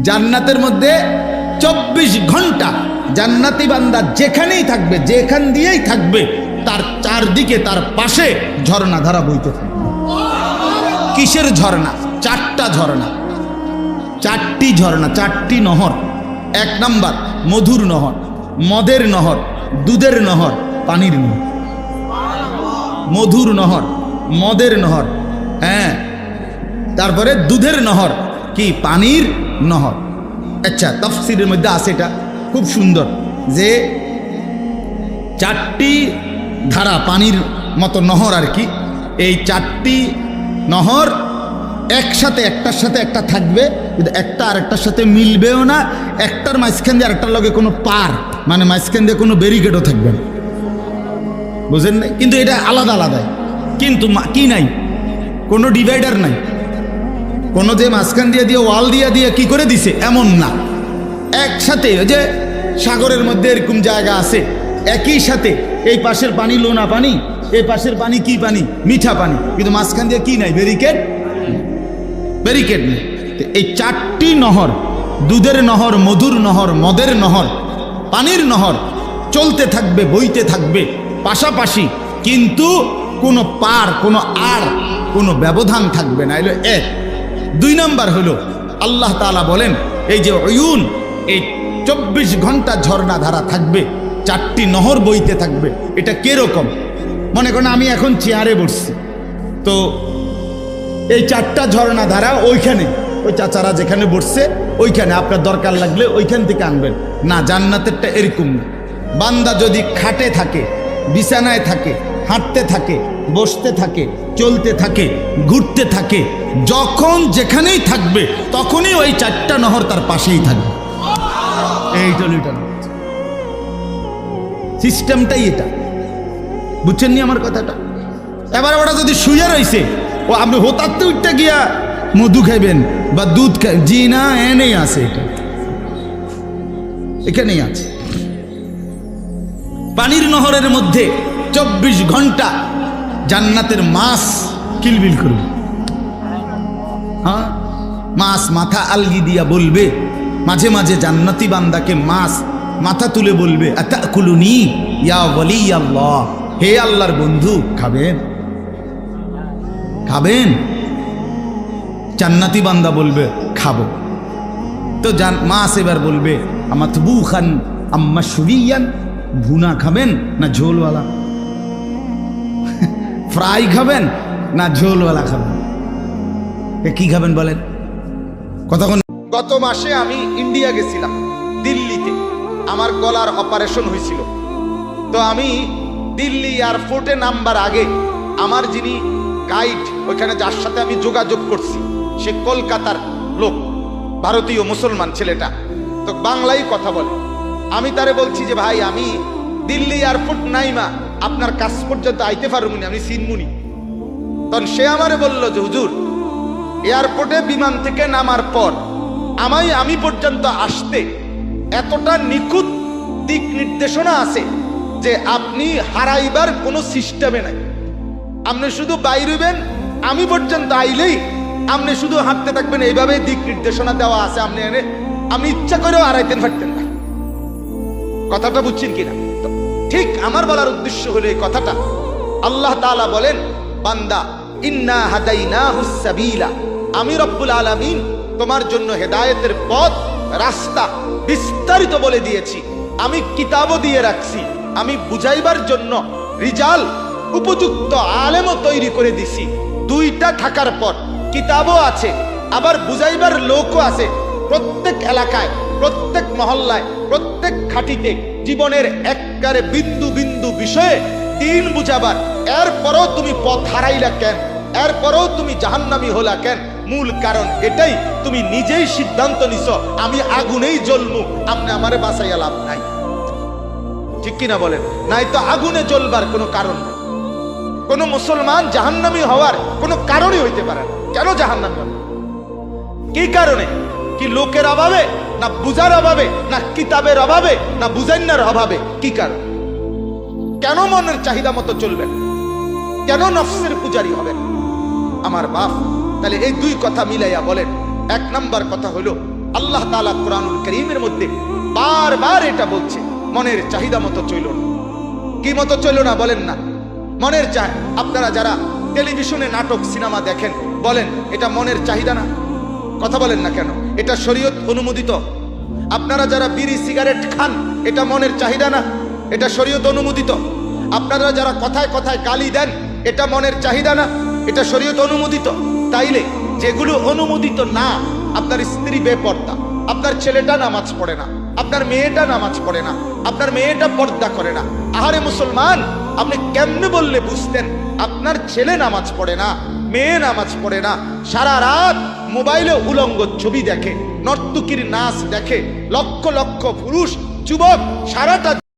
জান্নাতের মধ্যে 24 ঘন্টা জান্নাতি বান্দা যেখানেই থাকবে, যেখান দিয়েই থাকবে, তার চারদিকে তার পাশে ঝর্ণা ধারা বইতে থাকবে। কিসের ঝর্ণা? 4টা ঝর্ণা, 4টি ঝর্ণা, 4টি নহর। 1 নাম্বার মধুর নহর, মদের নহর, দুধের নহর, পানির নহর। মধুর নহর, মদের নহর, হ্যাঁ, তারপরে দুধের নহর, কি পানির নহর। আচ্ছা, তাফসীরের মধ্যে আছে এটা খুব সুন্দর যে 4টি ধারা পানির মতো নহর আর কি। এই 4টি নহর একসাথে একটার সাথে একটা থাকবে, কিন্তু একটা আরেকটার সাথে মিলবেও না। একটার মাঝখান দিয়ে আরেকটার লগে কোনো পার, মানে মাঝখান দিয়ে কোনো ব্যারিকেডও থাকবে না, বুঝেন না? কিন্তু এটা আলাদা আলাদা, কিন্তু কি নাই, কোনো ডিভাইডার নাই, কোনো যে মাঝখান দিয়ে দিয়ে ওয়াল দিয়ে দিয়ে কি করে দিছে এমন না। একসাথে, ওই যে সাগরের মধ্যে এরকম জায়গা আছে, একই সাথে এই পাশের পানি লোনা পানি, এই পাশের পানি কি পানি, মিঠা পানি, কিন্তু মাঝখান দিয়ে কি নাই, ব্যারিকেড, ব্যারিকেড নেই। এই 4টি নহর, দুধের নহর, মধুর নহর, মদের নহর, পানির নহর চলতে থাকবে, বইতে থাকবে পাশাপাশি, কিন্তু কোনো পার, কোনো আর কোনো ব্যবধান থাকবে না। এলো 1। 2 নাম্বার হলো আল্লাহ তাআলা বলেন এই যে উয়ুন, এই 24 ঘন্টা ঝর্ণা ধারা থাকবে, 4টি নহর বইতে থাকবে। এটা কিরকম? মনে করেন আমি এখন চেয়ারে বসছি, তো এই 4টা ঝর্ণা ধারা ওইখানে, ওই চাচারা যেখানে বসছে ওইখানে, আপনার দরকার লাগলে ওইখান থেকে আনবেন না। জান্নাতেরটা এরকম না। বান্দা যদি খাটে থাকে, বিছানায় থাকে, হাঁটতে থাকে, বসতে থাকে, চলতে থাকে, ঘুরতে থাকে, যখন যেখানেই থাকবে তখনই ওই 4টা নহর তার পাশেই থাকবে। এইটা সিস্টেমটাই এটা, বুঝছেন নি আমার কথাটা? এবার ওরা যদি শুয়ে রয়েছে, ও আপনি হোতাতে উঠতে গিয়া মধু খাইবেন বা দুধ খাই, জি না, এনেই আছে, এটা এখানেই আছে। পানির নহরের মধ্যে 24 ঘন্টা জান্নাতের মাছ কিলবিল করবে। হ্যাঁ, মাছ মাথা আলগি দিয়া বলবে, মাঝে মাঝে জান্নাতি বান্দাকে মাছ মাথা তুলে বলবে, আতাকুলুনি ইয়া ওয়ালি আল্লাহ, হে আল্লাহর বন্ধু, খাবেন, খাবেন? জান্নাতি বান্দা বলবে খাবো। তো মাছ এবার বলবে, আমাতবুখান আম্মা শুবিয়ান, ভুনা খাবেন না ঝোলওয়ালা? ফ্রাই খাবেন না ঝোলওয়ালা খাবেন? কি খাবেন বলেন? কতক্ষণ? গত মাসে আমি ইন্ডিয়া গেছিলাম, দিল্লিতে আমার গলার অপারেশন হয়েছিল। তো আমি দিল্লি এয়ারপোর্টে নামবার আগে আমার যিনি গাইড, ওইখানে যার সাথে আমি যোগাযোগ করছি, সে কলকাতার লোক, ভারতীয় মুসলমান ছেলেটা, তো বাংলায় কথা বলে। আমি তারে বলছি যে ভাই, আমি দিল্লি এয়ারপোর্ট নাইমা আপনার কাছ পর্যন্ত আইতে পারবনি, আমি চিনমুনি। তখন সে আমারে বলল যে হুজুর, এয়ারপোর্টে বিমান থেকে নামার পর আমি পর্যন্ত আসতে এতটা নিখুঁত দিক নির্দেশনা আছে যে আপনি হারাইবার কোনো সিস্টেমে নাই। আপনি শুধু বাইরেবেন, আমি পর্যন্ত আইলেই আপনি শুধু হাঁটতে থাকবেন, এইভাবে দিক নির্দেশনা দেওয়া আছে। আপনি ইচ্ছা করেও হারাইতেন পারতেন না। কথাটা বুঝছেন কিনা? ঠিক আমার বলার উদ্দেশ্য হলো এই কথাটা। আল্লাহ তাআলা বলেন, বান্দা, ইন্না হাদাইনাহুস সাবিলা, আমি রব্বুল আলামিন তোমার জন্য হেদায়েতের পথ, রাস্তা বিস্তারিত বলে দিয়েছি। আমি কিতাবও দিয়ে রাখছি, আমি বুঝাইবার জন্য রিজাল, উপযুক্ত আলেমও তৈরি করে দিছি। 2টা থাকার পর কিতাবও আছে, আবার বুঝাইবার লোকও আছে। প্রত্যেক এলাকায়, প্রত্যেক মহল্লায়, প্রত্যেক খাঁটিতে জীবনের একবারে বিন্দু বিন্দু বিষয়ে দিন বুঝাবার। এরপরও তুমি পথ হারাইলা কেন, এরপরও তুমি জাহান্নামী হলা কেন? মূল কারণ এটাই, তুমি নিজেই সিদ্ধান্ত নিছো আমি আগুনেই জ্বলমু, আপনি আমারে বাঁচাইয়া লাভ নাই। ঠিক কিনা বলেন? নাই তো আগুনে জ্বলবার কোনো কারণ নেই। কোন মুসলমান জাহান্নামী হওয়ার কোনো কারণই হইতে পারে না। কেন জাহান্নামী হবে? কি কারণে? কি লোকের অভাবে, না বুঝার অভাবে, না কিতাবের অভাবে, না বুঝাইনার অভাবে? কি কারণ? কেন মনের চাহিদা মতো চলবেন? কেন নফসের পূজারী হবেন? আমার বাপ, তাহলে এই 2 কথা মিলাইয়া বলেন। 1 নাম্বার কথা হলো আল্লাহ তাআলা কোরআনুল কারীমের মধ্যে বারবার এটা বলছে, মনের চাহিদা মতো চইল না। কি মতো চইল না বলেন না? মনের আপনারা যারা টেলিভিশনে নাটক সিনেমা দেখেন, বলেন এটা মনের চাহিদা না? কথা বলেন না কেন? এটা শরীয়ত অনুমোদিত? আপনারা যারা বিড়ি সিগারেট খান, এটা মনের চাহিদা না? এটা শরীয়ত অনুমোদিত? আপনারা যারা কথায় কথায় গালি দেন, এটা মনের চাহিদা না? এটা শরীয়ত অনুমোদিত? তাইলে যেগুলো অনুমোদিত না, আপনার স্ত্রী বেপর্দা, আপনার ছেলেটা নামাজ পড়ে না, আপনার মেয়েটা নামাজ পড়ে না, আপনার মেয়েটা পর্দা করে না, আহারে মুসলমান, আপনি কেমনে বললে বুঝতেন আপনার ছেলে নামাজ পড়ে না, মেয়ে নামাজ পড়ে না, সারা রাত মোবাইলে উলঙ্গ ছবি দেখে, নর্তকীর নাচ দেখে, লক্ষ লক্ষ পুরুষ যুবক সারাটা